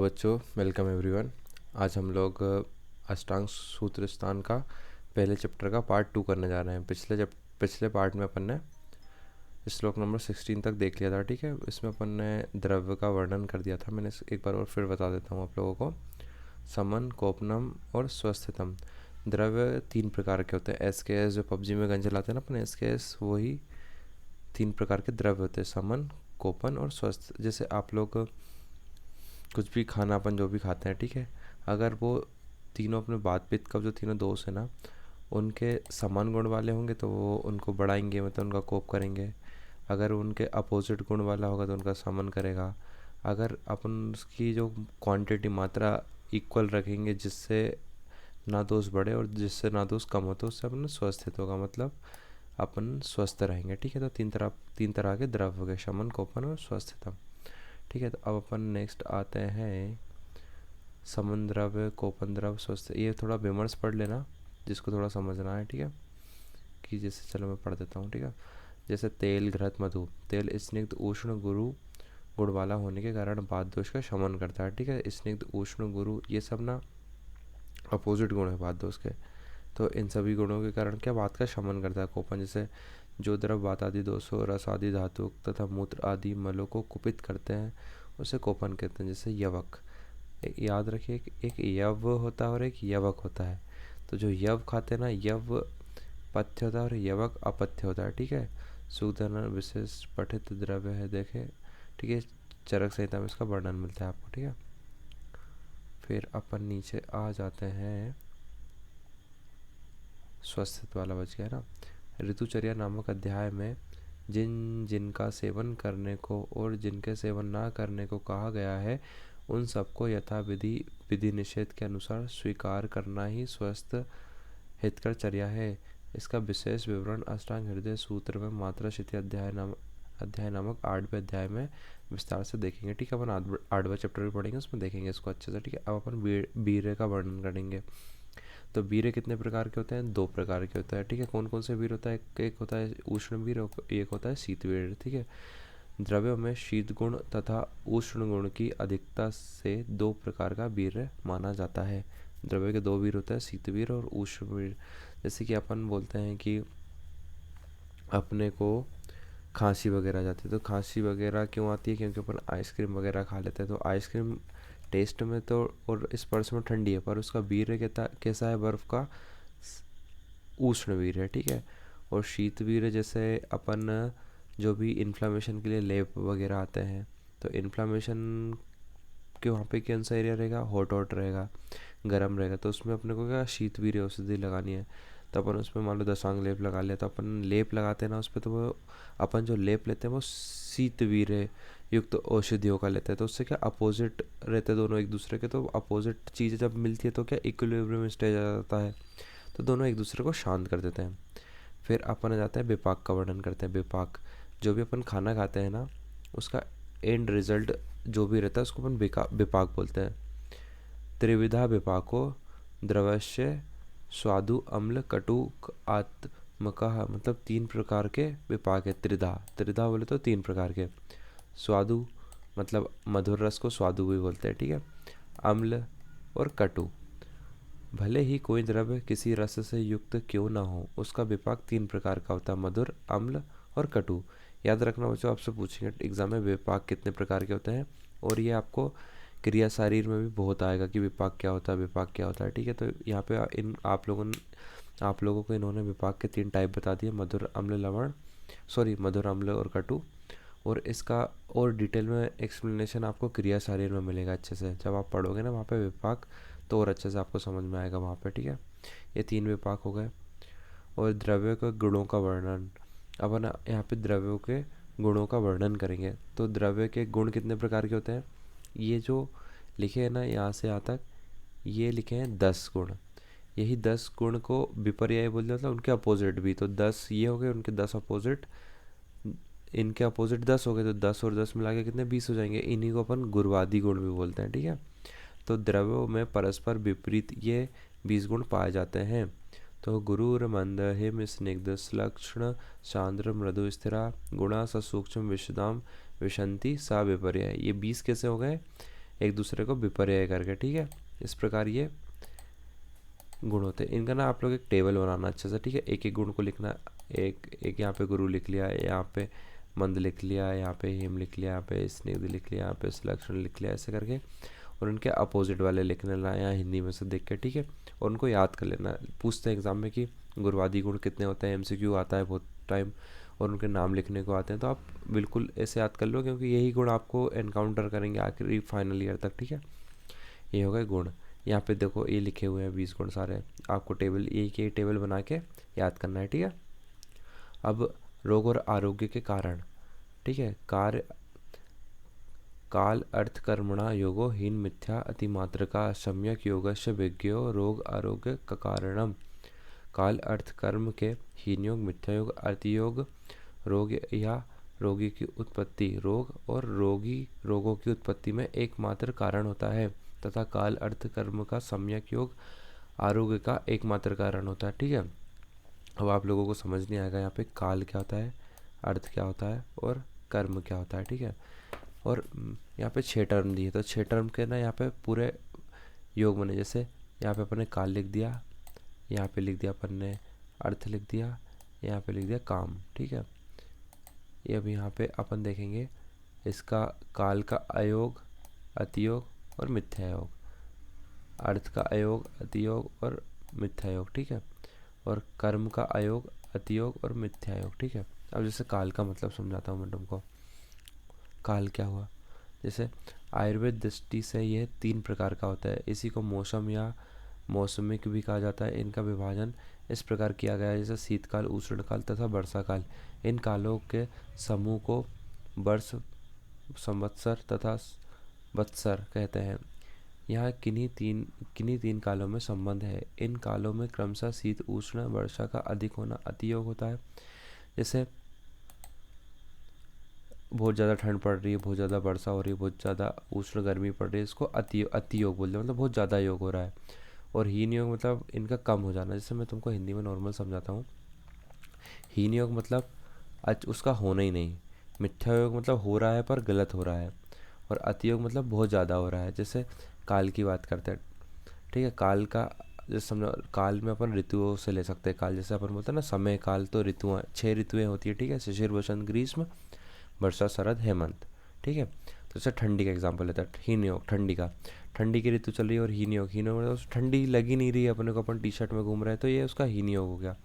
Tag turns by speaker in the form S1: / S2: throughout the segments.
S1: बच्चों, welcome everyone. आज हम लोग अष्टांग सूत्र स्थान का पहले चैप्टर का पार्ट 2 करने जा रहे हैं। पिछले पार्ट में अपन ने श्लोक नंबर 16 तक देख लिया था। ठीक है, इसमें अपन ने द्रव्य का वर्णन कर दिया था। मैंने एक बार और फिर बता देता हूँ आप लोगों को। समन, कोपनम और स्वस्थितम। द्रव्य 3 प्रकार के होते हैं। एसकेएस जो पबजी में गन चलाते हैं ना अपन, एसकेएस वही 3 प्रकार के द्रव्य होते हैं, समन, कोपन और स्वस्थ। जैसे आप लोग कुछ भी खाना अपन जो भी खाते हैं, ठीक है, अगर वो तीनों अपने बात पित्त का जो तीनों दोष है ना, उनके समान गुण वाले होंगे तो वो उनको बढ़ाएंगे, मतलब उनका कोप करेंगे। अगर उनके अपोजिट गुण वाला होगा तो उनका समन करेगा। अगर अपन उसकी जो क्वांटिटी मात्रा इक्वल रखेंगे, जिससे ना दोष बढ़े और जिससे ना दोष कम हो, तो उससे अपन स्वस्थित होगा, मतलब अपन स्वस्थ रहेंगे। ठीक है, तो तीन तरह के द्रव्य हो गए, शमन, कोपन और स्वस्थितम। ठीक है, तो अब अपन नेक्स्ट आते हैं समन द्रव्य, कोपन द्रव्य, स्वस्थ। ये थोड़ा विमर्श पढ़ लेना जिसको थोड़ा समझना है। ठीक है, कि जैसे चलो मैं पढ़ देता हूँ। ठीक है, जैसे तेल, घृत, मधु। तेल स्निग्ध, उष्ण, गुरु गुण वाला होने के कारण बात दोष का शमन करता है। ठीक है, स्निग्ध, उष्ण, गुरु ये सब ना अपोजिट गुण है बात दोष के। तो इन सभी गुणों के कारण क्या बात का शमन करता है कोपन। जैसे जो द्रव वात आदि दोषों, रस आदि धातु तथा मूत्र आदि मलों को कुपित करते हैं, उसे कोपन कहते हैं। जैसे यवक, याद रखिए, एक यव होता है और एक यवक होता है। तो जो यव खाते हैं ना, यव पथ्य होता है और यवक अपथ्य होता है। ठीक है, सूक्तन विशेष पठित द्रव्य है, देखे। ठीक है, चरक संहिता में इसका वर्णन मिलता है आपको। ठीक है, फिर अपन नीचे आ जाते हैं। स्वस्थ वाला बच गया ना। ऋतुचर्या नामक अध्याय में जिनका सेवन करने को और जिनके सेवन ना करने को कहा गया है, उन सबको यथा विधि विधि निषेध के अनुसार स्वीकार करना ही स्वस्थ हितकर चर्या है। इसका विशेष विवरण अष्टांग हृदय सूत्र में मात्रा शिथि अध्याय नामक 8वें अध्याय में विस्तार से देखेंगे। ठीक है, अपन 8वां चैप्टर भी पढ़ेंगे, उसमें देखेंगे इसको अच्छे से। ठीक है, अब अपन वीर्य का वर्णन करेंगे। तो वीर्य कितने प्रकार के होते हैं? 2 प्रकार के होते हैं। ठीक है, कौन कौन से वीर होता है? एक होता है उष्ण वीर और एक होता है शीत वीर। ठीक है, द्रव्यों में शीत गुण तथा उष्ण गुण की अधिकता से 2 प्रकार का वीर माना जाता है। द्रव्य के 2 वीर होते हैं, शीत वीर और उष्ण वीर। जैसे कि अपन बोलते हैं कि अपने को खांसी वगैरह आ जाती है, तो खांसी वगैरह क्यों आती है? क्योंकि अपन आइसक्रीम वगैरह खा लेते हैं। तो आइसक्रीम टेस्ट में तो और स्पर्श में ठंडी है, पर उसका वीर्य कैसा है? बर्फ़ का उष्ण वीर्य है। ठीक है, और शीत वीर्य जैसे अपन जो भी इन्फ्लामेशन के लिए लेप वगैरह आते हैं, तो इन्फ्लामेशन के वहाँ पे कौन सा एरिया रहेगा? हॉट रहेगा, गर्म रहेगा। तो उसमें अपने को क्या शीत वीर्य औषधि लगानी है। तो अपन उसमें मान लो दशांग लेप लगा लिया, तो अपन लेप लगाते हैं ना उस पर, तो वो अपन जो लेप लेते हैं वो शीत वीर्य युक्त औषधियों का लेते हैं। तो उससे क्या अपोजिट रहते हैं दोनों एक दूसरे के। तो अपोजिट चीज़ें जब मिलती है तो क्या इक्विलिब्रियम स्टेज आ जाता है, तो दोनों एक दूसरे को शांत कर देते हैं। फिर अपन आ जाता है विपाक का वर्णन करते हैं। विपाक, जो भी अपन खाना खाते हैं ना, उसका एंड रिजल्ट जो भी रहता है उसको अपन विपाक बोलते हैं। त्रिविधा विपाको द्रवस्य स्वादु अम्ल कटु आत्मकः, मतलब 3 प्रकार के विपाक है। त्रिधा, त्रिधा बोले तो 3 प्रकार के। स्वादु मतलब मधुर रस को स्वादु भी बोलते हैं। ठीक है, अम्ल और कटु। भले ही कोई द्रव्य किसी रस से युक्त क्यों ना हो, उसका विपाक 3 प्रकार का होता है, मधुर, अम्ल और कटु। याद रखना बच्चों, आपसे पूछेंगे एग्जाम में विपाक कितने प्रकार के होते हैं, और ये आपको क्रिया शारीर में भी बहुत आएगा कि विपाक क्या होता है, विपाक क्या होता है। ठीक है, तो यहाँ पे आप लोगों को इन्होंने विपाक के 3 टाइप बता दिए, मधुर, अम्ल, लवण, सॉरी मधुर, अम्ल और कटु। और इसका और डिटेल में एक्सप्लेनेशन आपको क्रिया शारीर में मिलेगा अच्छे से। जब आप पढ़ोगे ना वहाँ पे विपाक, तो और अच्छे से आपको समझ में आएगा वहाँ पे। ठीक है, ये 3 विपाक हो गए। और द्रव्यों के गुणों का वर्णन, अब ना यहाँ पे द्रव्यों के गुणों का वर्णन करेंगे। तो द्रव्य के गुण कितने प्रकार के होते हैं? ये जो लिखे हैं ना यहाँ से यहाँ तक, ये लिखे हैं 10 गुण। यही 10 गुण को विपर्याय बोलते हैं, मतलब उनके अपोजिट भी। तो 10 ये हो गए, उनके 10 अपोजिट, इनके अपोजिट 10 हो गए, तो 10 और 10 मिला के कितने? 20 हो जाएंगे। इन्हीं को अपन गुरवादी गुण भी बोलते हैं। ठीक है, तो द्रव्यों में परस्पर विपरीत ये 20 गुण पाए जाते हैं। तो गुरुर मंद हिम स्निग्ध श्लक्ष्ण चांद्र मृदु स्थिरा गुणा सूक्ष्म विशदाम विशंति सा विपर्य। ये 20 कैसे हो गए? एक दूसरे को विपर्य करके, ठीक है। इस प्रकार ये गुण होते हैं। इनका ना आप लोग एक टेबल बनाना अच्छे से, ठीक है। एक एक गुण को लिखना, एक एक यहाँ पे गुरु लिख लिया, यहाँ पे मंद लिख लिया, यहाँ पे हिम लिख लिया, यहाँ पे स्निग्ध लिख लिया, यहाँ पे सुलक्षण लिख लिया, ऐसे करके। और उनके अपोजिट वाले लिख लेना यहाँ हिंदी में से देख के, ठीक है। और उनको याद कर लेना। पूछते हैं एग्जाम में कि गुरुवादी गुण कितने होते हैं, MCQ आता है बहुत टाइम, और उनके नाम लिखने को आते हैं, तो आप बिल्कुल ऐसे याद कर लो, क्योंकि यही गुण आपको एनकाउंटर करेंगे आखिरी फाइनल ईयर तक, ठीक है। ये हो गए गुण। यहाँ पे देखो ये लिखे हुए हैं 20 गुण सारे, आपको टेबल एक ही टेबल बना के याद करना है, ठीक है। अब रोग और आरोग्य के कारण, ठीक है। काल अर्थ कर्मणा योगो हीन मिथ्या अतिमात्रका सम्यक योगस्य विज्ञो रोग आरोग्य का कारणम। काल अर्थ कर्म के हीन योग, मिथ्या योग, अतियोग, रोग या रोगी की उत्पत्ति, रोग और रोगों की उत्पत्ति में एकमात्र कारण होता है, तथा काल अर्थ कर्म का सम्यक योग आरोग्य का एकमात्र कारण होता है, ठीक है। अब आप लोगों को समझ नहीं आएगा यहाँ पे काल क्या होता है, अर्थ क्या होता है और कर्म क्या होता है, ठीक है। और यहाँ पे 6 टर्म दिए, तो 6 टर्म के ना यहाँ पे पूरे योग बने। जैसे यहाँ पे अपन ने काल लिख दिया, यहाँ पे लिख दिया अपन ने अर्थ लिख दिया, यहाँ पे लिख दिया काम, ठीक है। ये अब यहाँ पे अपन देखेंगे इसका काल का अयोग, अतियोग और मिथ्या योग, अर्थ का अयोग, अतियोग और मिथ्या योग, ठीक है। और कर्म का अयोग, अतियोग और मिथ्या योग, ठीक है। अब जैसे काल का मतलब समझाता हूँ मैं तुमको। काल क्या हुआ, जैसे आयुर्वेद दृष्टि से यह 3 प्रकार का होता है। इसी को मौसम या मौसमिक भी कहा जाता है। इनका विभाजन इस प्रकार किया गया है, जैसे शीतकाल, उष्णकाल तथा वर्षा काल। इन कालों के समूह को वर्ष, संवत्सर तथा वत्सर कहते हैं। यहाँ किन्हीं तीन कालों में संबंध है। इन कालों में क्रमशः शीत, उष्ण, वर्षा का अधिक होना अतियोग होता है। जैसे बहुत ज़्यादा ठंड पड़ रही है, बहुत ज़्यादा वर्षा हो रही है, बहुत ज़्यादा उष्ण गर्मी पड़ रही है, इसको अतियोग बोलते हैं, मतलब बहुत ज़्यादा योग हो रहा है। और हीन योग मतलब इनका कम हो जाना। जैसे मैं तुमको हिंदी में नॉर्मल समझाता हूँ। हीन योग मतलब उसका होना ही नहीं। मिथ्या योग मतलब हो रहा है पर गलत हो रहा है। और अतियोग मतलब बहुत ज़्यादा हो रहा है। जैसे काल की बात करते हैं, ठीक है। काल का जैसे समझो, काल में अपन ऋतुओं से ले सकते हैं काल। जैसे अपन बोलते हैं ना समय काल, तो ऋतुएं 6 ऋतुएं होती है, ठीक है। शिशिर, वसंत, ग्रीष्म, वर्षा, शरद, हेमंत, ठीक है। तो जैसे ठंडी का एग्जाम्पल लेता है, हीन योग ठंडी का, ठंडी की ऋतु चल रही है। और हीन योग मतलब ठंडी लगी नहीं रही है अपने को, अपन टी-शर्ट में घूम रहे हैं, तो ये उसका हीन योग हो गया।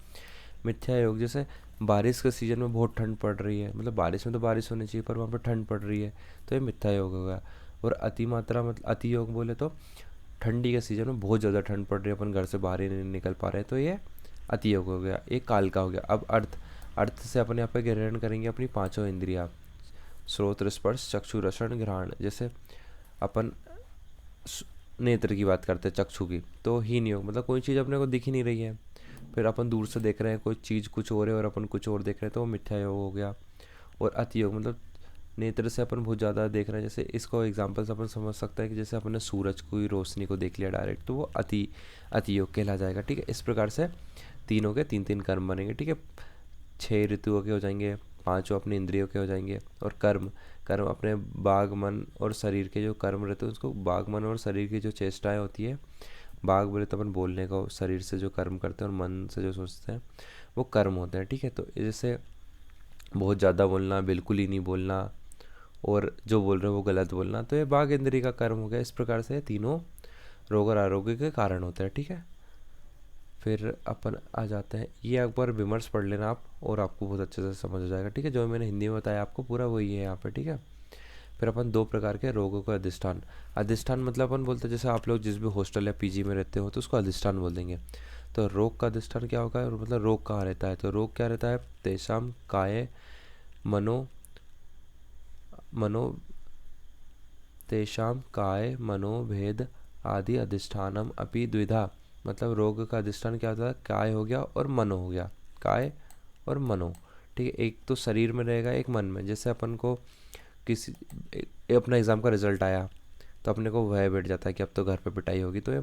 S1: मिथ्या योग जैसे बारिश के सीजन में बहुत ठंड पड़ रही है, मतलब बारिश में तो बारिश होनी चाहिए पर वहाँ पर ठंड पड़ रही है, तो ये मिथ्या योग हो गया। और अति मात्रा मतलब अति योग बोले तो ठंडी के सीजन में बहुत ज़्यादा ठंड पड़ रही है, अपन घर से बाहर ही नहीं निकल पा रहे हैं, तो ये अति योग हो गया। एक काल का हो गया। अब अर्थ से अपन यहाँ पे ग्रहण करेंगे अपनी 5 इंद्रिया, श्रोत, स्पर्श, चक्षु, रसन, घ्राण। जैसे अपन नेत्र की बात करते हैं, चक्षु की, तो हीन योग मतलब कोई चीज़ अपने को दिख ही नहीं रही है, फिर अपन दूर से देख रहे हैं कोई चीज़ कुछ और है और अपन कुछ और देख रहे हैं, तो वो मिथ्या योग हो गया। और अति योग मतलब नेत्र से अपन बहुत ज़्यादा देख रहे हैं। जैसे इसको एग्जांपल से अपन समझ सकते हैं कि जैसे अपन ने सूरज की रोशनी को देख लिया डायरेक्ट, तो वो अति योग कहला जाएगा, ठीक है। इस प्रकार से तीनों के 3 कर्म बनेंगे, ठीक है। 6 ऋतुओं के हो जाएंगे, 5 अपने इंद्रियों के हो जाएंगे। और कर्म अपने बाघ, मन और शरीर के जो कर्म रहते हैं उसको बाघ, मन और शरीर की जो चेष्टाएं होती है, बाघ बोले तो अपन बोलने का, शरीर से जो कर्म करते हैं और मन से जो सोचते हैं वो कर्म होते हैं, ठीक है। तो जैसे बहुत ज़्यादा बोलना, बिल्कुल ही नहीं बोलना, और जो बोल रहे हो वो गलत बोलना, तो ये बाघ इंद्रिय का कर्म हो गया। इस प्रकार से तीनों रोग और आरोग्य के कारण होते हैं, ठीक है। फिर अपन आ जाते हैं, ये एक बार विमर्श पढ़ लेना आप और आपको बहुत अच्छे से समझ हो जाएगा, ठीक है। जो मैंने हिंदी में बताया आपको पूरा वही है यहाँ पे, ठीक है। फिर अपन 2 प्रकार के रोगों का अधिष्ठान मतलब अपन बोलते हैं, जैसे आप लोग जिस भी हॉस्टल या पीजी में रहते हो तो उसको अधिष्ठान बोल देंगे। तो रोग का अधिष्ठान क्या होगा, मतलब रोग कहाँ रहता है, तो रोग क्या रहता है, तेषाम काय मनोभेद आदि अधिष्ठानम अपि द्विधा। मतलब रोग का अधिष्ठान क्या होता है, काय हो गया और मनो हो गया, काय और मनो, ठीक है। एक तो शरीर में रहेगा, एक मन में। जैसे अपन को अपना एग्ज़ाम का रिजल्ट आया तो अपने को वह बैठ जाता है कि अब तो घर पे पिटाई होगी, तो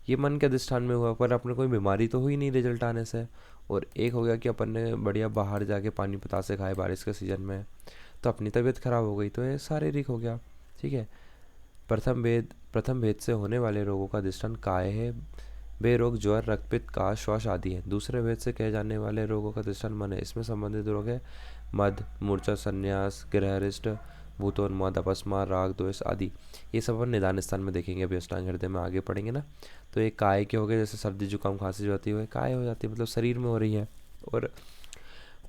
S1: ये मन के अधिष्ठान में हुआ, पर अपने कोई बीमारी तो हुई नहीं रिजल्ट आने से। और एक हो गया कि अपन ने बढ़िया बाहर जाके पानी पतासे खाए बारिश के सीज़न में, तो अपनी तबीयत ख़राब हो गई, तो ये शारीरिक हो गया, ठीक है। प्रथम भेद से होने वाले रोगों का दृष्टांत काय है? वे रोग ज्वर, रक्तपित्त, काश, श्वास आदि हैं। दूसरे भेद से कहे जाने वाले रोगों का दृष्टांत मन है। इसमें संबंधित रोग है मद, मूर्छा, संन्यास, गृहरिष्ट, भूतोन्माद, अपस्मार, राग, द्वेष आदि। ये सब अपन निदान स्थान में देखेंगे, अभी अष्टांग हृदय में आगे पढ़ेंगे ना। तो ये काय के हो गए, जैसे सर्दी जुकाम खांसी जो होती है काय हो जाती है, मतलब शरीर में हो रही है। और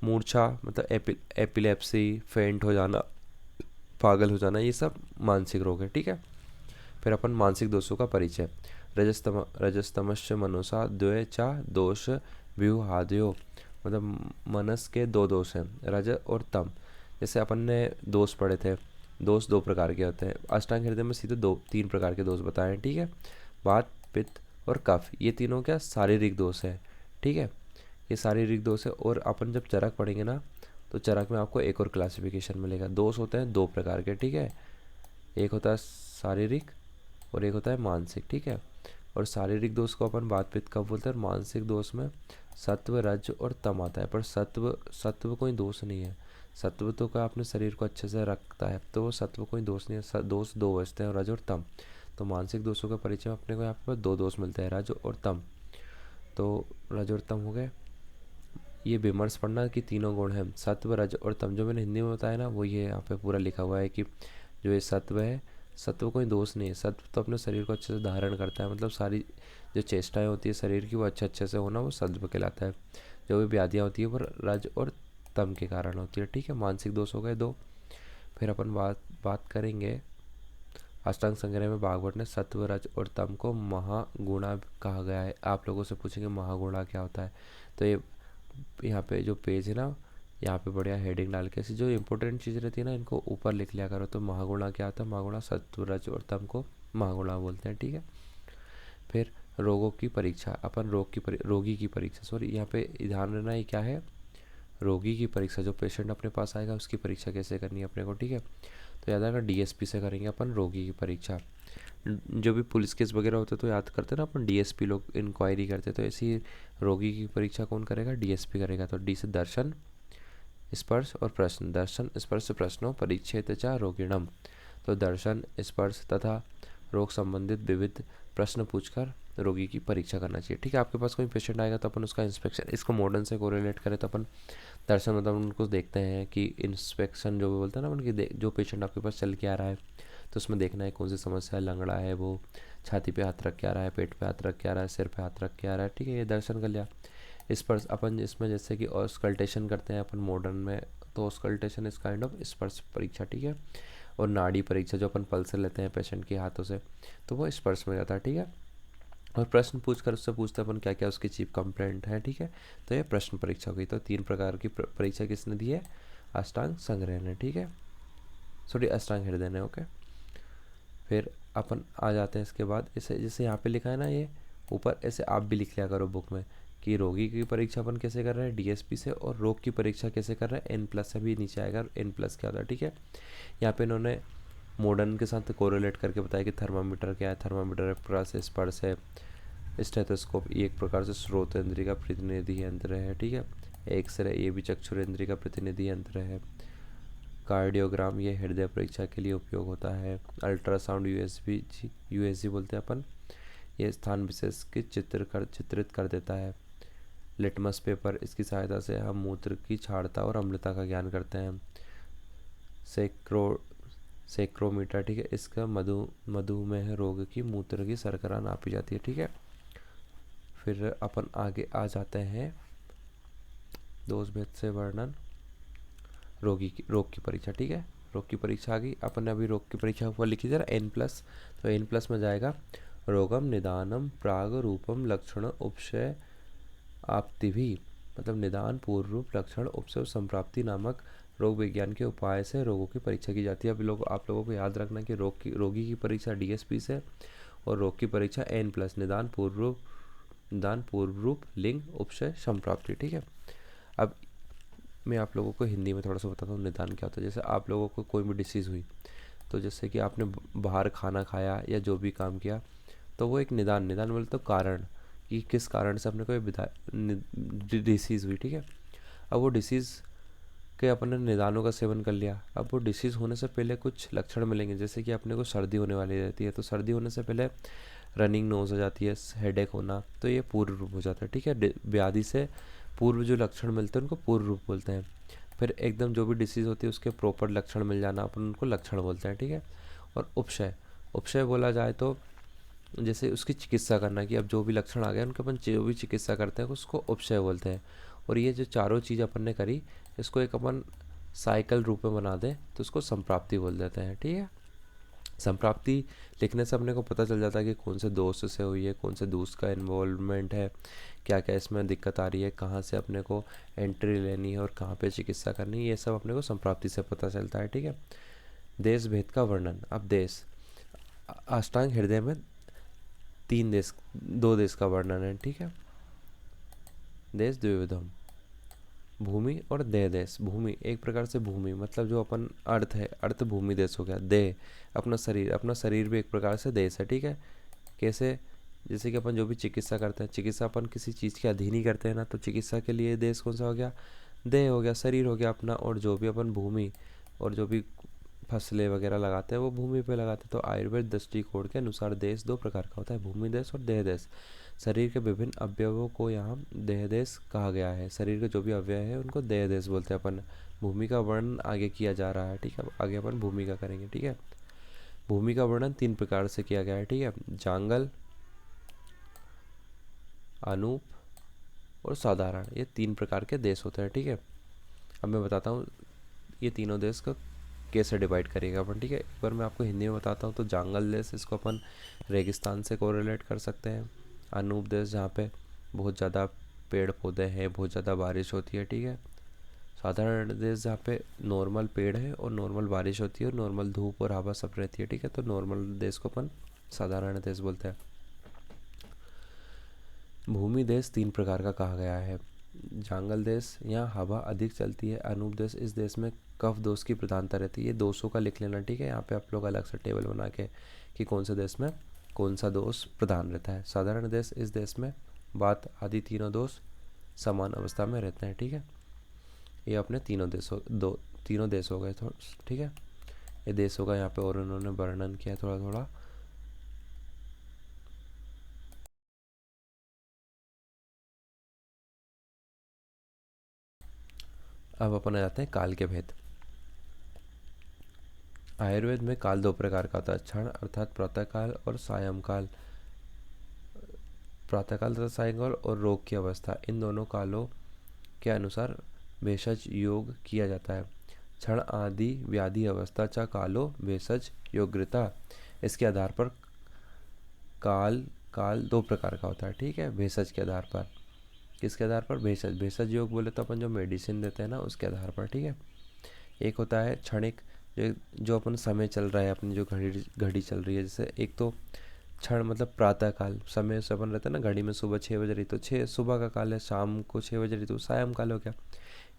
S1: मूर्छा मतलब एपिलेप्सी, फेंट हो जाना, पागल हो जाना, ये सब मानसिक रोग है। ठीक है। फिर अपन मानसिक दोषों का परिचय। रजस्तमश्च मनसा द्वे चा दोष व्यूहादयो, मतलब मनस के दो दोष हैं, रज और तम। जैसे अपन ने दोष पढ़े थे, दोष दो प्रकार के होते हैं। अष्टांग हृदय में सीधे तीन प्रकार के दोष बताए हैं। ठीक है। वात, पित्त और कफ, ये तीनों क्या शारीरिक दोष है। ठीक है, ये शारीरिक दोष है। और अपन जब चरक पढ़ेंगे ना, तो चरक में आपको एक और क्लासिफिकेशन मिलेगा। दोष होते हैं दो प्रकार के। ठीक है, एक होता है शारीरिक और एक होता है मानसिक। ठीक है। और शारीरिक दोष को अपन वात पित्त कफ बोलते हैं। मानसिक दोष में सत्व, रज और तम आता है। पर सत्व कोई दोष नहीं है। सत्व तो क्या अपने शरीर को अच्छे से रखता है, तो सत्व कोई दोष नहीं है। दोष दो बचते हैं, रज और तम। तो मानसिक दोषों का परिचय में अपने को यहाँ पर दो दोष मिलते हैं, रज और तम। तो रज और तम हो गए। ये विमर्श पढ़ना कि तीनों गुण हैं, सत्व, रज और तम। जो मैंने हिंदी में बताया ना, वो ये यहाँ पे पूरा लिखा हुआ है कि जो ये सत्व है, सत्व कोई दोष नहीं है। सत्व तो अपने शरीर को अच्छे से धारण करता है, मतलब सारी जो चेष्टाएं होती है शरीर की वो अच्छे से होना, वो सत्व कहलाता है। जो भी व्याधियाँ होती है वो रज और तम के कारण होती है। ठीक है, मानसिक दोष हो गए दो। फिर अपन बात करेंगे अष्टांग संग्रह में भागवत ने सत्व, रज और तम को महागुणा कहा गया है। आप लोगों से पूछेंगे महागुणा क्या होता है, तो ये यहाँ पे जो पेज है ना, यहाँ पे बढ़िया हेडिंग डाल के ऐसी जो इंपॉर्टेंट चीज़ रहती है ना, इनको ऊपर लिख लिया करो। तो महागुणा क्या होता है? महागुणा सत्व, रज और तम को महागुणा बोलते हैं। ठीक है। फिर रोगों की परीक्षा, अपन रोगी की परीक्षा, सॉरी यहाँ पे ध्यान रखना है क्या है, रोगी की परीक्षा। जो पेशेंट अपने पास आएगा उसकी परीक्षा कैसे करनी है अपने को। ठीक है, तो याद आएगा डीएसपी से करेंगे अपन रोगी की परीक्षा। जो भी पुलिस केस वगैरह होते तो याद करते ना अपन, डीएसपी लोग इंक्वायरी करते, तो ऐसी रोगी की परीक्षा कौन करेगा? डीएसपी करेगा। तो डी से दर्शन, स्पर्श और प्रश्न। दर्शन, स्पर्श, प्रश्नों परीक्षेत च रोगिणम। तो दर्शन, स्पर्श तथा रोग संबंधित विविध प्रश्न पूछकर रोगी की परीक्षा करना चाहिए। ठीक है, आपके पास कोई पेशेंट आएगा तो अपन उसका इंस्पेक्शन, इसको मॉडर्न से कोरिलेट करें तो अपन दर्शन मतलब उनको देखते हैं कि इंस्पेक्शन जो भी बोलते हैं ना अपन की, जो पेशेंट आपके पास चल के आ रहा है तो उसमें देखना है कौन सी समस्या है। लंगड़ा है वो, छाती पे हाथ रख के आ रहा है, पेट पे हाथ रख के आ रहा है, सिर पे हाथ रख के आ रहा है। ठीक है, ये दर्शन कर लिया। स्पर्श अपन इसमें जैसे कि ऑस्कल्टेशन करते हैं अपन मॉडर्न में, तो ऑस्कल्टेशन इस काइंड ऑफ स्पर्श परीक्षा। ठीक है। और नाड़ी परीक्षा जो अपन पल्स लेते हैं पेशेंट के हाथों से, तो वो स्पर्श में जाता है। ठीक है। और प्रश्न पूछकर उससे पूछते हैं अपन क्या क्या उसकी चीफ कंप्लेंट है। ठीक है, तो ये प्रश्न परीक्षा हो गई। तो तीन प्रकार की परीक्षा किसने दी है? अष्टांग संग्रह ने। ठीक है, सॉरी अष्टांग हृदय ने। ओके, फिर अपन आ जाते हैं इसके बाद, इसे जैसे यहाँ पे लिखा है ना, ये ऊपर ऐसे आप भी लिख लिया करो बुक में कि रोगी की परीक्षा अपन कैसे कर रहे हैं डीएसपी से, और रोग की परीक्षा कैसे कर रहे हैं एन प्लस से। भी नीचे आएगा एन प्लस क्या होता है। ठीक है, यहाँ पे इन्होंने मॉडर्न के साथ कोरिलेट करके बताया कि थर्मामीटर क्या है। थर्मामीटर प्लस स्पर्श है। स्टेथोस्कोप ये एक प्रकार से श्रोतेंद्र का प्रतिनिधि यंत्र है। ठीक है, एक्सरे ये भी चक्षुरेंद्र का प्रतिनिधि यंत्र है। कार्डियोग्राम ये हृदय परीक्षा के लिए उपयोग होता है। अल्ट्रासाउंड यूएसजी बोलते हैं अपन, ये स्थान विशेष की चित्रित कर देता है। लिटमस पेपर, इसकी सहायता से हम मूत्र की क्षारता और अम्लता का ज्ञान करते हैं। सेक्रोमीटर, ठीक है, इसका मधुमेह रोग की मूत्र की शर्करा नापी जाती है। ठीक है, फिर अपन आगे आ जाते हैं दोष भेद से वर्णन, रोग की परीक्षा। ठीक है, रोग की परीक्षा आ गई। अपन ने अभी रोग की परीक्षा ऊपर लिखी जरा एन प्लस, तो एन प्लस में जाएगा रोगम निदानम प्राग रूपम लक्षण उपशय आपति भी, मतलब निदान, पूर्व रूप, लक्षण, उपशय, संप्राप्ति नामक रोग विज्ञान के उपाय से रोगों की परीक्षा की जाती है। अब आप लोगों को याद रखना कि रोगी की परीक्षा डीएसपी से और रोग की परीक्षा एन प्लस, निदान, पूर्व रूप, लिंग, उपशय, संप्राप्ति। ठीक है, अब मैं आप लोगों को हिंदी में थोड़ा सा बताता हूँ निदान क्या होता है। जैसे आप लोगों को कोई भी डिसीज़ हुई, तो जैसे कि आपने बाहर खाना खाया या जो भी काम किया, तो वो एक निदान मतलब तो कारण, कि किस कारण से अपने को डिसीज़ हुई। ठीक है, अब वो डिसीज़ कि अपन ने निदानों का सेवन कर लिया, अब वो डिसीज़ होने से पहले कुछ लक्षण मिलेंगे, जैसे कि अपने को सर्दी होने वाली रहती है, तो सर्दी होने से पहले रनिंग नोज हो जाती है, हेडेक होना, तो ये पूर्व रूप हो जाता है, ठीक है। व्याधि से पूर्व जो लक्षण मिलते हैं उनको पूर्व रूप बोलते हैं। फिर एकदम जो भी डिसीज़ होती है उसके प्रॉपर लक्षण मिल जाना, अपन उनको लक्षण बोलते हैं, ठीक है। और उपशय, उपशय बोला जाए तो जैसे उसकी चिकित्सा करना, कि अब जो भी लक्षण आ गए उनके अपन जो भी चिकित्सा करते हैं उसको उपशय बोलते हैं। और ये जो चारों चीज़ अपन ने करी, इसको एक अपन साइकिल रूप में बना दें तो उसको संप्राप्ति बोल देते हैं, ठीक है। संप्राप्ति लिखने से अपने को पता चल जाता है कि कौन से दोस्त से हुई है, कौन से दोस्त का इन्वॉल्वमेंट है, क्या क्या इसमें दिक्कत आ रही है, कहाँ से अपने को एंट्री लेनी है और कहाँ पे चिकित्सा करनी है, ये सब अपने को संप्राप्ति से पता चलता है, ठीक है। देश भेद का वर्णन, अब देश, अष्टांग हृदय में दो देश का वर्णन है, ठीक है। देश द्विविधम, भूमि और देह देश। भूमि एक प्रकार से भूमि मतलब जो अपन अर्थ है, अर्थ भूमि देश हो गया। देह अपना शरीर भी एक प्रकार से देश है, ठीक है। कैसे, जैसे कि अपन जो भी चिकित्सा करते हैं, चिकित्सा अपन किसी चीज़ के अधीन ही करते हैं ना, तो चिकित्सा के लिए देश कौन सा हो गया, देह हो गया, शरीर हो गया अपना। और जो भी अपन भूमि और जो भी फसलें वगैरह लगाते हैं वो भूमि पे लगाते हैं। तो आयुर्वेद दृष्टिकोण के अनुसार देश दो प्रकार का होता है, भूमि देश और देह देश। शरीर के विभिन्न अवयवों को यहाँ देह देश कहा गया है। शरीर के जो भी अवयव है उनको देह देश बोलते हैं अपन। भूमि का वर्णन आगे किया जा रहा है, ठीक है। आगे अपन भूमि का करेंगे, ठीक है। भूमि का वर्णन 3 प्रकार से किया गया है, ठीक है। जांगल, अनूप और साधारण, ये 3 प्रकार के देश होते हैं, ठीक है। अब मैं बताता हूँ ये तीनों देश का कैसे डिवाइड करेगा अपन, ठीक है। एक बार मैं आपको हिंदी में बताता हूँ। तो जांगल देश, इसको अपन रेगिस्तान से कोरिलेट कर सकते हैं। अनूप देश, जहाँ पे बहुत ज़्यादा पेड़ पौधे हैं, बहुत ज़्यादा बारिश होती है, ठीक है। साधारण देश, जहाँ पे नॉर्मल पेड़ है और नॉर्मल बारिश होती है और नॉर्मल धूप और हवा सब रहती है, ठीक है। तो नॉर्मल देश को अपन साधारण देश बोलते हैं। भूमि देश 3 प्रकार का कहा गया है। जांगल देश, यहाँ हवा अधिक चलती है। अनूप देश, इस देश में कफ दोष की प्रधानता रहती है। ये दोषों का लिख लेना, ठीक है। यहाँ पे आप लोग अलग से टेबल बना के कि कौन से देश में कौन सा दोष प्रधान रहता है। साधारण देश, इस देश में वात आदि तीनों दोष समान अवस्था में रहते हैं, ठीक है। ये अपने तीनों देश हो गए, ठीक है। ये देशों का यहाँ पे और उन्होंने वर्णन किया थोड़ा थोड़ा। अब अपन आ जाते हैं काल के भेद। आयुर्वेद में काल 2 प्रकार का होता है, क्षण अर्थात प्रातःकाल और सायंकाल। प्रातःकाल तथा सायंकाल और रोग की अवस्था, इन दोनों कालों के अनुसार भेषज योग किया जाता है। क्षण आदि व्याधि अवस्था च कालो भेषज योग्यता, इसके आधार पर काल काल 2 प्रकार का होता है, ठीक है। भेषज के आधार पर, किसके आधार पर, भेषज योग बोले तो अपन जो मेडिसिन देते हैं ना उसके आधार पर, ठीक है। एक होता है क्षणिक, जो अपन समय चल रहा है, अपनी जो घड़ी चल रही है, जैसे एक तो क्षण मतलब प्रातः काल, समय से अपन रहते हैं ना घड़ी में, सुबह 6 बज रही तो 6 सुबह का काल है, शाम को 6 बज रही तो सायं काल हो गया।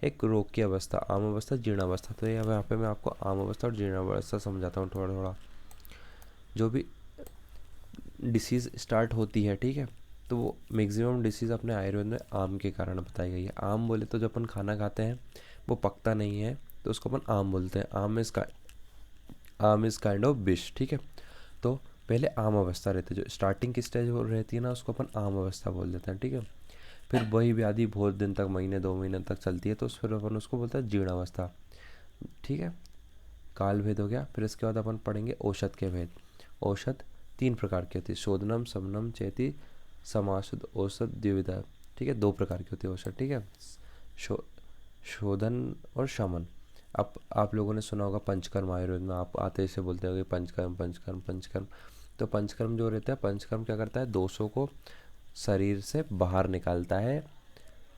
S1: एक रोग की अवस्था, आम अवस्था, जीर्ण अवस्था। तो यहाँ पे मैं आपको आम अवस्था और जीर्ण अवस्था समझाता हूँ थोड़ा थोड़ा। जो भी डिसीज़ स्टार्ट होती है, ठीक है, तो वो मैक्सिमम डिसीज़ अपने आयुर्वेद में आम के कारण बताई गई है। आम बोले तो जब अपन खाना खाते हैं वो पकता नहीं है तो उसको अपन आम बोलते हैं। आम इज़ काइंड ऑफ विश, ठीक है। तो पहले आम अवस्था रहती है, जो स्टार्टिंग की स्टेज रहती है ना उसको अपन आम अवस्था बोल देते हैं, ठीक है। फिर वही व्याधि बहुत दिन तक, महीने 2 महीने तक चलती है तो फिर अपन उसको बोलते हैं जीर्ण अवस्था, ठीक है। काल भेद हो गया। फिर इसके बाद अपन पढ़ेंगे औषध के भेद। औषध 3 प्रकार की होती है, शोधनम, समनम, चेती, समाशुद्ध औषध द्विविधा, ठीक है। 2 प्रकार की होती है औषध, ठीक है। शो शोधन और शमन। आप लोगों ने सुना होगा पंचकर्म, आयुर्वेद में आप आते से बोलते होंगे पंचकर्म पंचकर्म पंचकर्म। तो पंचकर्म जो रहता है, पंचकर्म क्या करता है, दोषों को शरीर से बाहर निकालता है।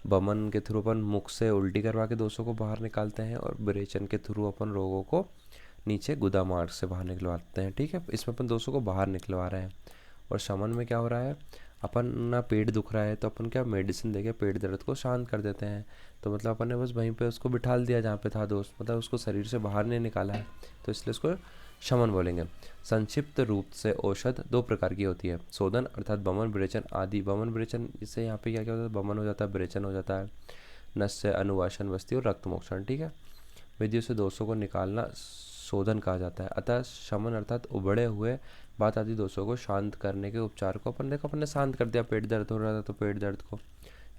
S1: बमन के थ्रू अपन मुख से उल्टी करवा के दोषों को बाहर निकालते हैं, और विरेचन के थ्रू अपन रोगों को नीचे गुदा मार्ग से बाहर निकलवाते हैं, ठीक है। इसमें अपन दोषों को बाहर निकलवा रहे हैं। और शमन में क्या हो रहा है, अपन ना पेट दुख रहा है तो अपन क्या मेडिसिन देके पेट दर्द को शांत कर देते हैं। तो मतलब अपन ने बस वहीं पे उसको बिठाल दिया जहाँ पे था दोस्त, मतलब उसको शरीर से बाहर नहीं निकाला है, तो इसलिए उसको शमन बोलेंगे। संक्षिप्त रूप से औषध 2 प्रकार की होती है, शोधन अर्थात बमन, विरेचन आदि। बमन विरेचन, इससे यहाँ पे क्या क्या होता है, बमन हो जाता है, विरेचन हो जाता है, नस्य अनुवासन वस्ती और रक्त मोक्षण, ठीक है। विधियों से दोषों को निकालना शोधन कहा जाता है। अतः शमन अर्थात उबड़े हुए बात आदि दोषों को शांत करने के उपचार को अपन ने शांत कर दिया। पेट दर्द हो रहा था तो पेट दर्द को,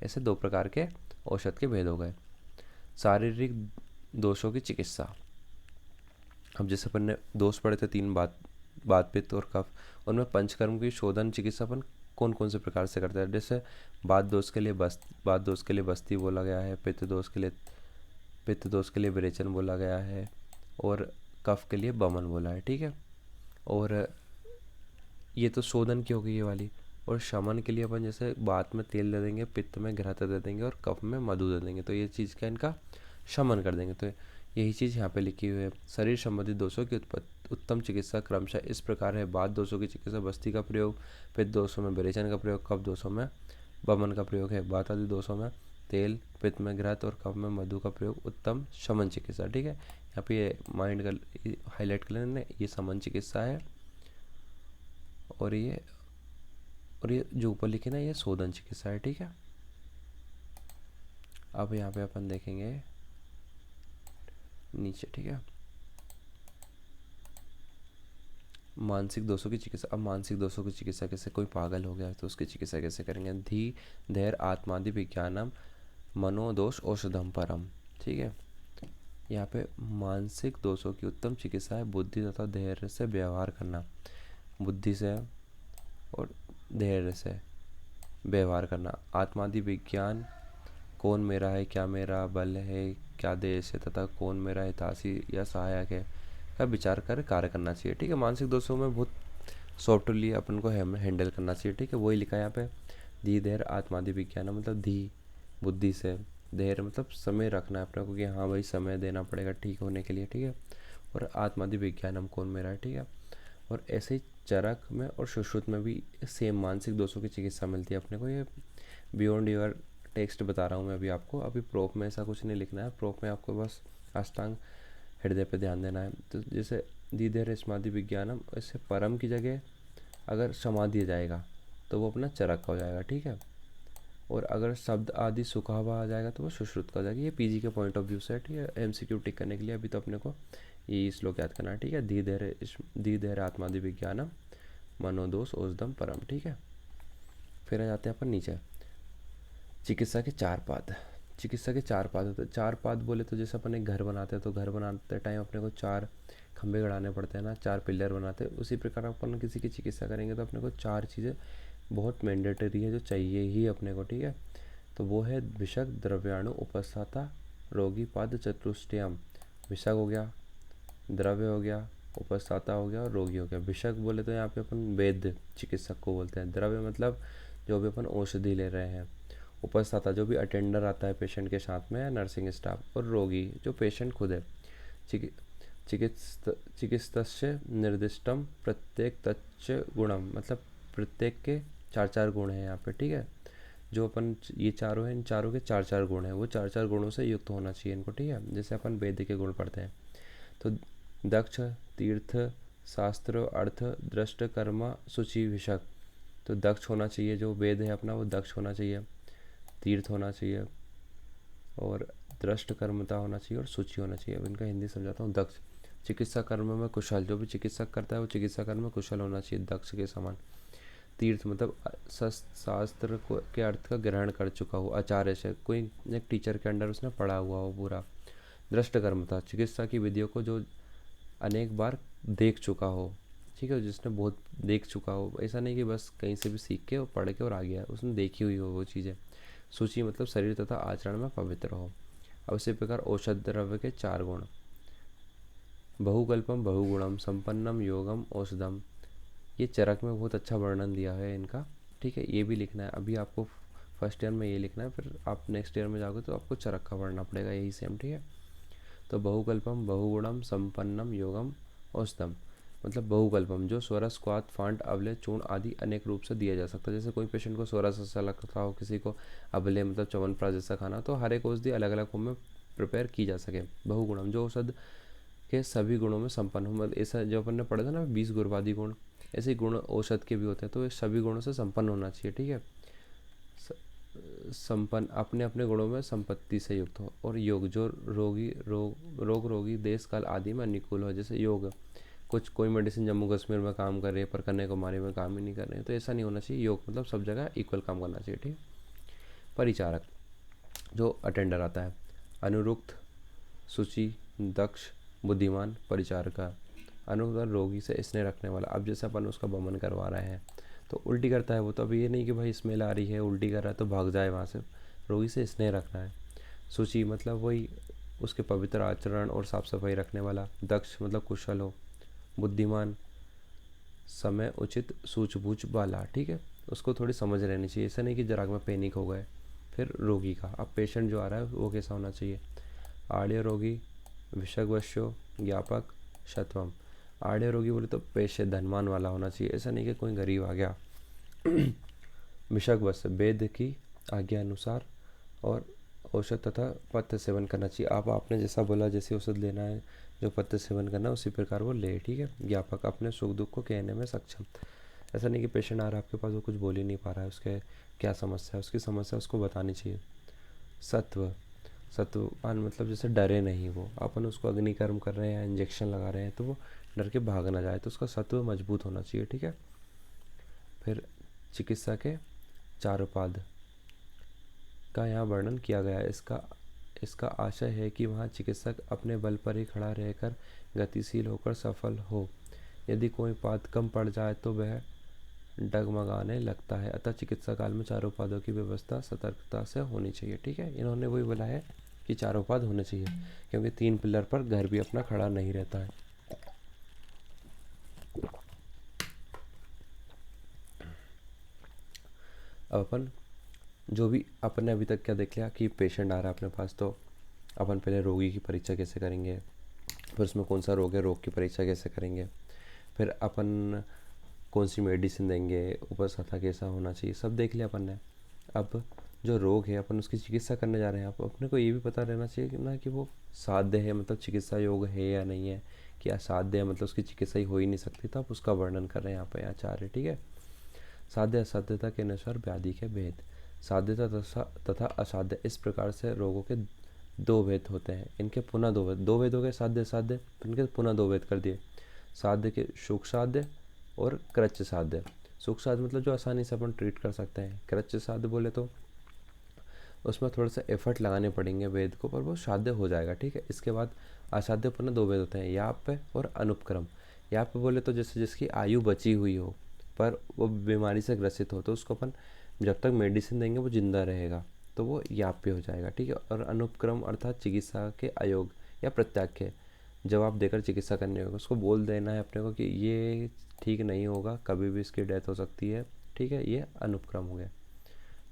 S1: ऐसे 2 प्रकार के औषध के भेद हो गए। शारीरिक दोषों की चिकित्सा। अब जैसे अपन ने दोष पढ़े थे 3 बात पित्त और कफ, उनमें पंचकर्म की शोधन चिकित्सा अपन कौन कौन से प्रकार से करते हैं। जैसे बात दोष के लिए बस्ती बोला गया है, पित्त दोष के लिए विरेचन बोला गया है, और कफ के लिए बमन बोला है। ठीक है, और ये तो शोधन की हो गई ये वाली। और शमन के लिए अपन जैसे बात में तेल दे देंगे, पित्त में घृत दे देंगे और कफ में मधु दे देंगे, तो ये चीज़ का इनका शमन कर देंगे। तो यही चीज़ यहाँ पे लिखी हुई है। शरीर संबंधित दोषों की उत्तम चिकित्सा क्रमशः इस प्रकार है। बात दोषों की चिकित्सा बस्ती का प्रयोग, पित्त दोषों में विरेचन का प्रयोग, कफ दोषों में बमन का प्रयोग है। बात आदि दोषों में तेल, पित्त में घृत और कफ में मधु का प्रयोग उत्तम शमन चिकित्सा। ठीक है, यहाँ पे ये माइंड का हाईलाइट कर लेना, ये शमन चिकित्सा है, और ये जो ऊपर लिखे ना ये शोधन चिकित्सा है। ठीक है, अब यहाँ पे अपन देखेंगे नीचे। ठीक है, मानसिक दोषों की चिकित्सा। अब मानसिक दोषों की चिकित्सा कैसे, कोई पागल हो गया तो उसकी चिकित्सा कैसे करेंगे। धी धैर्य आत्मादि विज्ञानम मनोदोष औषधम परम। ठीक है, यहाँ पे मानसिक दोषों की उत्तम चिकित्सा है बुद्धि तथा धैर्य से व्यवहार करना। बुद्धि से और धैर्य से व्यवहार करना। आत्मादि विज्ञान, कौन मेरा है, क्या मेरा बल है, क्या देश है तथा कौन मेरा हिताशी या सहायक है का विचार कर कार्य करना चाहिए। ठीक है, मानसिक दोषों में बहुत सॉफ्टली अपन को हैंडल करना चाहिए। ठीक है, वही लिखा है यहाँ पे। धी धैर्य आत्मादि विज्ञान, मतलब धी बुद्धि से, धैर्य मतलब समय रखना है अपने को कि हाँ भाई समय देना पड़ेगा ठीक होने के लिए। ठीक है, और आत्मादि विज्ञानम, कौन मेरा है। ठीक है, और ऐसे ही चरक में और सुश्रुत में भी सेम मानसिक दोषों की चिकित्सा मिलती है अपने को। ये बियॉन्ड योर टेक्स्ट बता रहा हूँ मैं अभी आपको। अभी प्रोप में ऐसा कुछ नहीं लिखना है, प्रोप में आपको बस अष्टांग हृदय पे ध्यान देना है। तो जैसे धीधेर समाधि विज्ञानम, इससे परम की जगह अगर समाधि जाएगा तो वो अपना चरक का हो जाएगा। ठीक है, और अगर शब्द आदि सुखा हुआ आ जाएगा तो वो सुश्रुत का हो जाएगा। ये पीजी के पॉइंट ऑफ व्यू से है। ठीक है, एमसीक्यू टिक करने के लिए अभी तो अपने को ये श्लोक याद करना है। ठीक है, धीधेर आत्मादि विज्ञानम मनोदोष औषधम परम। ठीक है, फिर आ जाते हैं अपन नीचे। चिकित्सा के 4 पाद। चिकित्सा के 4 पाद होते हैं। 4 पाद बोले तो जैसे अपन एक घर बनाते हैं तो घर बनाते टाइम अपने को 4 खंभे गड़ाने पड़ते हैं ना, 4 पिलर बनाते हैं। उसी प्रकार अपन किसी की चिकित्सा करेंगे तो अपने को 4 चीज़ें बहुत मैंडेटरी है जो चाहिए ही अपने को। ठीक है, तो वो है विषक, द्रव्याणु, उपस्थाता, रोगी पाद चतुष्टयम। विषक हो गया, द्रव्य हो गया, उपस्थाता हो गया और रोगी हो गया। विषक बोले तो यहाँ पे अपन वैद्य चिकित्सक को बोलते हैं। द्रव्य मतलब जो भी अपन औषधि ले रहे हैं। उपस्थाता जो भी अटेंडर आता है पेशेंट के साथ में, नर्सिंग स्टाफ। और रोगी जो पेशेंट खुद है। चिकित्सस्य निर्दिष्टम प्रत्येक तच्च गुणम, मतलब प्रत्येक के 4-4 गुण हैं यहाँ पे। ठीक है, जो अपन ये चारों हैं, इन चारों के 4-4 गुण हैं, वो 4-4 गुणों से युक्त होना चाहिए इनको। ठीक है, जैसे अपन वेद के गुण पढ़ते हैं तो दक्ष, तीर्थ, शास्त्र, अर्थ, दृष्ट, कर्मा, शुचि, विषक। तो दक्ष होना चाहिए, जो वेद है अपना वो दक्ष होना चाहिए, तीर्थ होना चाहिए और दृष्ट कर्मता होना चाहिए और सूची होना चाहिए। अब इनका हिंदी समझाता हूँ। दक्ष चिकित्सा कर्म में कुशल, जो भी चिकित्सक करता है वो चिकित्सा कर्म में कुशल होना चाहिए, दक्ष के समान। तीर्थ मतलब शास्त्र के अर्थ का ग्रहण कर चुका हो, आचार्य से, कोई एक टीचर के अंडर उसने पढ़ा हुआ हो पूरा। दृष्ट कर्मता चिकित्सा की विधियों को जो अनेक बार देख चुका हो। ठीक है, जिसने बहुत देख चुका हो, ऐसा नहीं कि बस कहीं से भी सीख के और पढ़ के और आ गया, उसने देखी हुई हो वो चीज़ें। सूची मतलब शरीर तथा आचरण में पवित्र हो। अब इसी प्रकार औषध द्रव्य के 4 गुण। बहुकल्पम बहुगुणम संपन्नम योगम औषधम। ये चरक में बहुत अच्छा वर्णन दिया है इनका। ठीक है, ये भी लिखना है। अभी आपको फर्स्ट ईयर में ये लिखना है, फिर आप नेक्स्ट ईयर में जाओगे तो आपको चरक का पढ़ना पड़ेगा, यही सेम। ठीक है, तो बहुकल्पम बहुगुणम संपन्नम योगम औषधम मतलब बहुकल्पम, जो स्वरस, क्वाथ, फांट, अवले, चूर्ण आदि अनेक रूप से दिया जा सकता है। जैसे कोई पेशेंट को स्वरस अच्छा लगता हो, किसी को अवले मतलब च्यवनप्राश जैसा खाना, तो हर एक औषधि अलग अलग फॉर्म में प्रिपेयर की जा सके। बहुगुणम जो औषध के सभी गुणों में संपन्न हो, मतलब ऐसा जो अपन ने पढ़ा था ना 20 गुणवादी गुण, ऐसे गुण औषध के भी होते हैं, तो ये सभी गुणों से संपन्न होना चाहिए। ठीक है, संपन्न, अपने अपने गुणों में संपत्ति से युक्त हो। और योग, जो रोगी देश काल आदि में अनुकूल हो। जैसे योग, कुछ कोई मेडिसिन जम्मू कश्मीर में काम कर रही है पर कन्याकुमारी में काम ही नहीं कर रहे हैं, तो ऐसा नहीं होना चाहिए। योग मतलब सब जगह इक्वल काम करना चाहिए, ठीक है। परिचारक, जो अटेंडर आता है। अनुरुक्त, शुचि, दक्ष, बुद्धिमान, परिचारक। अनुरुक्त रोगी से स्नेह रखने वाला। अब जैसे अपन उसका बमन करवा रहे हैं तो उल्टी करता है वो, तो अब ये नहीं कि भाई स्मेल आ रही है उल्टी कर रहा है तो भाग जाए वहाँ से, रोगी से स्नेह रखना है। शुचि मतलब वही उसके पवित्र आचरण और साफ सफाई रखने वाला। दक्ष मतलब कुशल हो। बुद्धिमान, समय उचित सूझबूझ वाला, ठीक है। उसको थोड़ी समझ रहनी चाहिए, ऐसा नहीं कि जराग में पैनिक हो गए। फिर रोगी का, अब पेशेंट जो आ रहा है वो कैसा होना चाहिए। आड़े रोगी, विषगवश्यो, ज्ञापक, शतवम। आड़े रोगी बोले तो पेशे धनवान वाला होना चाहिए, ऐसा नहीं कि कोई गरीब आ गया। विषगवश, वेद की आज्ञा अनुसार और औषध तथा पथ्य सेवन करना चाहिए। आप आपने जैसा बोला, जैसे औषध लेना है, जो पथ्य सेवन करना है उसी प्रकार वो ले, ठीक है। ज्ञापक, अपने सुख दुख को कहने में सक्षम। ऐसा नहीं कि पेशेंट आ रहा है आपके पास, वो कुछ बोल ही नहीं पा रहा है, उसके क्या समस्या है, उसकी समस्या उसको बतानी चाहिए। सत्व, सत्ववान मतलब जैसे डरे नहीं वो, अपन उसको अग्निकर्म कर रहे हैं, इंजेक्शन लगा रहे हैं तो वो डर के भाग ना जाए, तो उसका सत्व मजबूत होना चाहिए, ठीक है। फिर चिकित्सा के चार उपाद का यहाँ वर्णन किया गया है। इसका आशय है कि वहाँ चिकित्सक अपने बल पर ही खड़ा रहकर गतिशील होकर सफल हो। यदि कोई पाद कम पड़ जाए तो वह डगमगाने लगता है, अतः चिकित्सा काल में चारों पादों की व्यवस्था सतर्कता से होनी चाहिए, ठीक है। इन्होंने वही बोला है कि चारों पाद होने चाहिए, क्योंकि 3 पिलर पर घर भी अपना खड़ा नहीं रहता है। अब अपन जो भी अपन ने अभी तक क्या देख लिया कि पेशेंट आ रहा है अपने पास, तो अपन पहले रोगी की परीक्षा कैसे करेंगे, फिर उसमें कौन सा रोग है, रोग की परीक्षा कैसे करेंगे, फिर अपन कौन सी मेडिसिन देंगे, उपस्थिति कैसा होना चाहिए, सब देख लिया अपन ने। अब जो रोग है अपन उसकी चिकित्सा करने जा रहे हैं, आप अपने को ये भी पता रहना चाहिए कि ना कि वो साध्य है, मतलब चिकित्सा योग है या नहीं है, कि असाध्य है मतलब उसकी चिकित्सा ही हो ही नहीं सकती, तो आप उसका वर्णन कर रहे हैं यहाँ पे आचार्य, ठीक है। साध्य असाध्यता के अनुसार व्याधि के भेद। साध्यता तथा असाध्य, इस प्रकार से रोगों के 2 भेद होते हैं। इनके पुनः 2 भेद हो गए, साध्य असाध्य, इनके पुनः 2 भेद कर दिए। साध्य के सुख साध्य और कृच्च साध्य। सुख साध्य मतलब जो आसानी से अपन ट्रीट कर सकते हैं। कृच्च साध्य बोले तो उसमें थोड़ा सा एफर्ट लगाने पड़ेंगे वेद को, पर वो साध्य हो जाएगा, ठीक है। इसके बाद असाध्य पुनः 2 भेद होते हैं, याप और अनुपक्रम। याप बोले तो जैसे जिसकी आयु बची हुई हो पर वो बीमारी से ग्रसित हो, तो उसको अपन जब तक मेडिसिन देंगे वो जिंदा रहेगा, तो वो याप्य हो जाएगा, ठीक है। और अनुपक्रम अर्थात चिकित्सा के अयोग या प्रत्याख्य, जवाब देकर चिकित्सा करने होगा, उसको बोल देना है अपने को कि ये ठीक नहीं होगा, कभी भी इसकी डेथ हो सकती है, ठीक है। ये अनुपक्रम हो गया,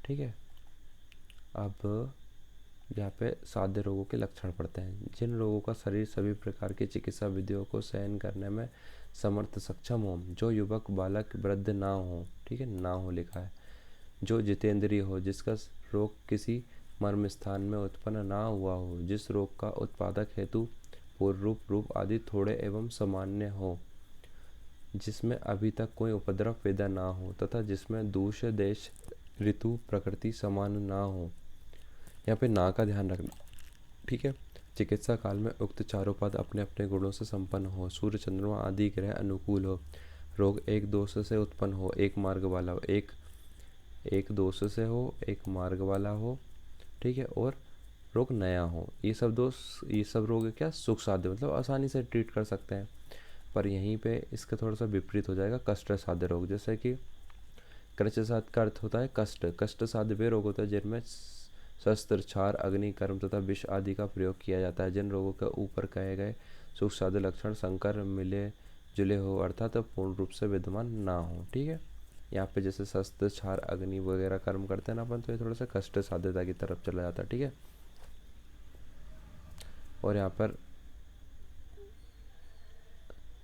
S1: ठीक है। अब यहाँ पे साध्य रोगों के लक्षण पड़ते हैं। जिन रोगों का शरीर सभी प्रकार की चिकित्सा विधियों को सहन करने में समर्थ सक्षम हो, जो युवक बालक वृद्ध ना हो, ठीक है, ना हो लिखा है। जो जितेंद्रिय हो, जिसका रोग किसी मर्म स्थान में उत्पन्न ना हुआ हो, जिस रोग का उत्पादक हेतु पूर्व रूप आदि थोड़े एवं सामान्य हो, जिसमें अभी तक कोई उपद्रव पैदा ना हो, तथा जिसमें दूष देश ऋतु प्रकृति समान ना हो। यहाँ पे ना का ध्यान रखना, ठीक है। चिकित्सा काल में उक्त चारों पद अपने अपने गुणों से संपन्न हो, सूर्य चंद्रमा आदि ग्रह अनुकूल हो, रोग एक दोष से उत्पन्न हो, एक मार्ग वाला हो, एक दोष से हो, एक मार्ग वाला हो, ठीक है, और रोग नया हो। ये सब रोग क्या सुख साध्य मतलब आसानी से ट्रीट कर सकते हैं। पर यहीं पे इसका थोड़ा सा विपरीत हो जाएगा, कष्ट साध्य रोग। जैसे कि कृच्च साध्य का अर्थ होता है कष्ट। कष्ट साध्य वे रोग होता है जिनमें शस्त्र, क्षार, अग्नि, कर्म तथा विष आदि का प्रयोग किया जाता है। जिन रोगों के ऊपर कहे गए सुख साध्य लक्षण संकर मिले जुले हो, अर्थात पूर्ण रूप से विद्यमान ना हो, ठीक है। यहाँ पे जैसे शस्त्र, क्षार, अग्नि वगैरह कर्म करते हैं ना अपन, तो ये थोड़ा सा कष्ट साध्यता की तरफ चला जाता है, ठीक है। और यहाँ पर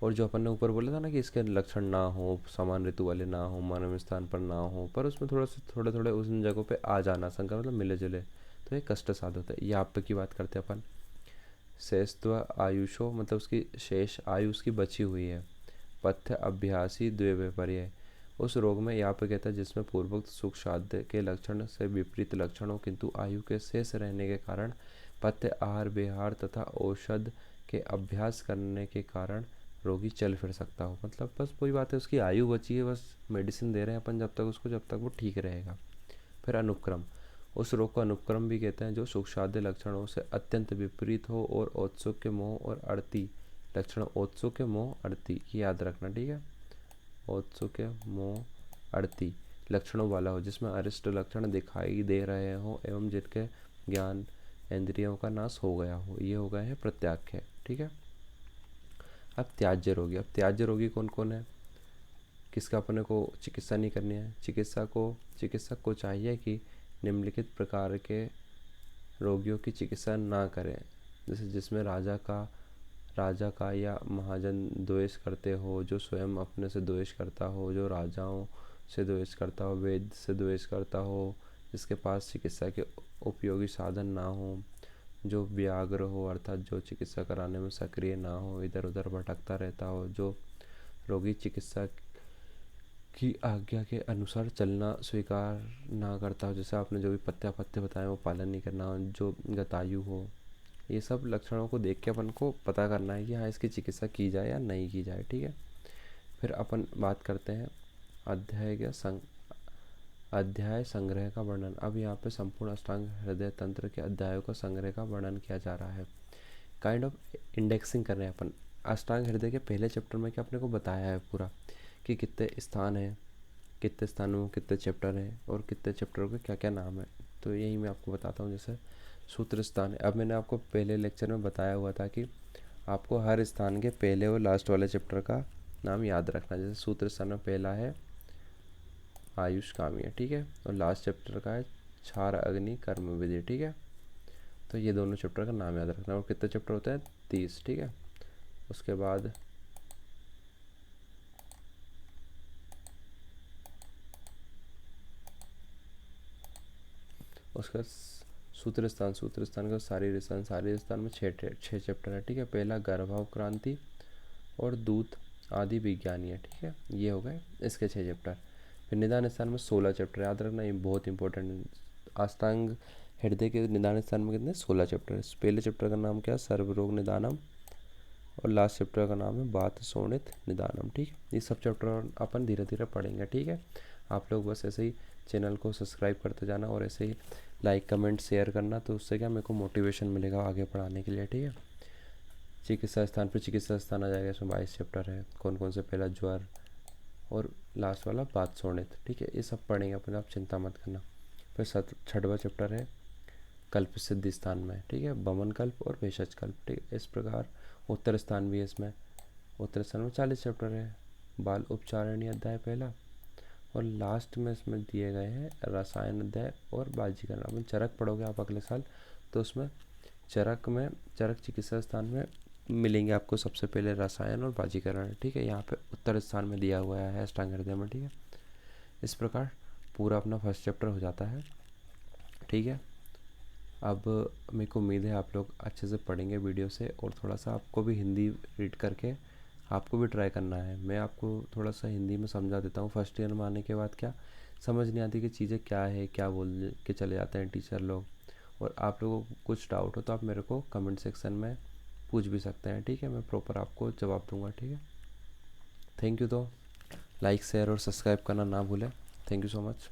S1: और जो अपन ने ऊपर बोला था ना कि इसके लक्षण ना हो, समान ऋतु वाले ना हो, मानव स्थान पर ना हो, पर उसमें थोड़े थोड़े उन जगहों पे आ जाना, संकर मतलब मिले जुले, तो ये कष्ट साध होता है। यहाँ पे की बात करते हैं अपन। शेषत्व आयुषो मतलब उसकी शेष आयु उसकी बची हुई है। पथ्य अभ्यासी द्विपर्य, उस रोग में यहाँ पे कहता है जिसमें पूर्वोक्त सुख साध्य के लक्षण से विपरीत लक्षण हो, किंतु आयु के शेष रहने के कारण पथ्य आहार विहार तथा औषध के अभ्यास करने के कारण रोगी चल फिर सकता हो। मतलब बस वही बात है, उसकी आयु बची है, बस मेडिसिन दे रहे हैं अपन जब तक उसको, जब तक वो ठीक रहेगा। फिर अनुक्रम, उस रोग को अनुक्रम भी कहते हैं जो सुख साध्य लक्षणों से अत्यंत विपरीत हो और औत्सुक्य मोह और अड़ती लक्षण, औत्सुक्य मोह अड़ती ये याद रखना, ठीक है। औत्सुक्य मोह अड़ती लक्षणों वाला हो, जिसमें अरिष्ट लक्षण दिखाई दे रहे हो एवं जिनके ज्ञान इंद्रियों का नाश हो गया हो, ये हो गए हैं प्रत्याख्य, ठीक है। अब त्याज्य रोगी, अब त्याज्य रोगी कौन कौन है, किसका अपने को चिकित्सा नहीं करनी है। चिकित्सक को चाहिए कि निम्नलिखित प्रकार के रोगियों की चिकित्सा ना करें, जैसे जिसमें राजा का या महाजन द्वेष करते हो, जो स्वयं अपने से द्वेष करता हो, जो राजाओं से द्वेष करता हो, वेद से द्वेष करता हो, जिसके पास चिकित्सा के उपयोगी साधन ना हो, जो व्याग्र हो अर्थात जो चिकित्सा कराने में सक्रिय ना हो, इधर उधर भटकता रहता हो, जो रोगी चिकित्सा की आज्ञा के अनुसार चलना स्वीकार ना करता हो, जैसे आपने जो भी पथ्य बताए वो पालन नहीं करना हो, जो गतायु हो, ये सब लक्षणों को देख के अपन को पता करना है कि हाँ इसकी चिकित्सा की जाए या नहीं की जाए, ठीक है। फिर अपन बात करते हैं अध्याय संग्रह का वर्णन। अब यहाँ पे संपूर्ण अष्टांग हृदय तंत्र के अध्यायों का संग्रह का वर्णन किया जा रहा है। काइंड ऑफ इंडेक्सिंग कर रहे हैं अपन। अष्टांग हृदय के पहले चैप्टर में क्या अपने को बताया है पूरा कि कितने स्थान हैं, कितने स्थानों में कितने चैप्टर हैं और कितने चैप्टरों के क्या क्या नाम है, तो यही मैं आपको बताता हूँ। जैसे सूत्र स्थान है, अब मैंने आपको पहले लेक्चर में बताया हुआ था कि आपको हर स्थान के पहले और लास्ट वाले चैप्टर का नाम याद रखना। जैसे सूत्र स्थान में पहला है आयुष कामिया, ठीक है, और लास्ट चैप्टर का है क्षार अग्नि कर्म विधि, ठीक है। तो ये दोनों चैप्टर का नाम याद रखना। और कितने चैप्टर होते हैं, 30, ठीक है। उसके बाद उसका सूत्र स्थान का शारीर स्थान में 6 चैप्टर है, ठीक है। पहला गर्भावक्रांति और दूत आदि विज्ञानी है, ठीक है, ये हो गए इसके 6 चैप्टर। फिर निदान स्थान में 16 चैप्टर, याद रखना, ये बहुत इंपॉर्टेंट है। अष्टांग हृदय के निदान स्थान में कितने, 16 चैप्टर है। पहले चैप्टर का नाम क्या है, सर्वरोग निदानम, और लास्ट चैप्टर का नाम है बात शोणित निदानम, ठीक है। ये सब चैप्टर अपन धीरे धीरे पढ़ेंगे, ठीक है। आप लोग बस ऐसे ही चैनल को सब्सक्राइब करते जाना और ऐसे ही लाइक कमेंट शेयर करना, तो उससे क्या मेरे को मोटिवेशन मिलेगा आगे पढ़ाने के लिए, ठीक है। चिकित्सा स्थान आ जाएगा, इसमें 22 चैप्टर है। कौन कौन से, पहला ज्वर और लास्ट वाला बात शोणित, ठीक है। ये सब पढ़ेंगे अपन, आप चिंता मत करना। फिर 6वां चैप्टर है कल्प सिद्धि स्थान में, ठीक है, बमन कल्प और भेषज कल्प, ठीक है। इस प्रकार उत्तर स्थान भी है, इसमें उत्तर स्थान में 40 चैप्टर है। बाल उपचारणी अध्याय पहला, और लास्ट में इसमें दिए गए हैं रसायन अध्याय और बाजीकरण। अपन चरक पढ़ोगे आप अगले साल, तो उसमें चरक चिकित्सा स्थान में मिलेंगे आपको सबसे पहले रसायन और बाजीकरण, ठीक है। यहाँ पे उत्तर स्थान में दिया हुआ है अष्टांग हृदय में, ठीक है। इस प्रकार पूरा अपना फर्स्ट चैप्टर हो जाता है, ठीक है। अब मेरे को उम्मीद है आप लोग अच्छे से पढ़ेंगे वीडियो से, और थोड़ा सा आपको भी हिंदी रीड करके आपको भी ट्राई करना है। मैं आपको थोड़ा सा हिंदी में समझा देता हूँ। फर्स्ट ईयर में आने के बाद क्या समझ नहीं आती कि चीज़ें क्या है, क्या बोल के चले जाते हैं टीचर लोग, और आप लोगों को कुछ डाउट हो तो आप मेरे को कमेंट सेक्शन में पूछ भी सकते हैं, ठीक है। मैं प्रॉपर आपको जवाब दूंगा, ठीक है। Thank you. तो लाइक शेयर और सब्सक्राइब करना ना भूलें। Thank you so much.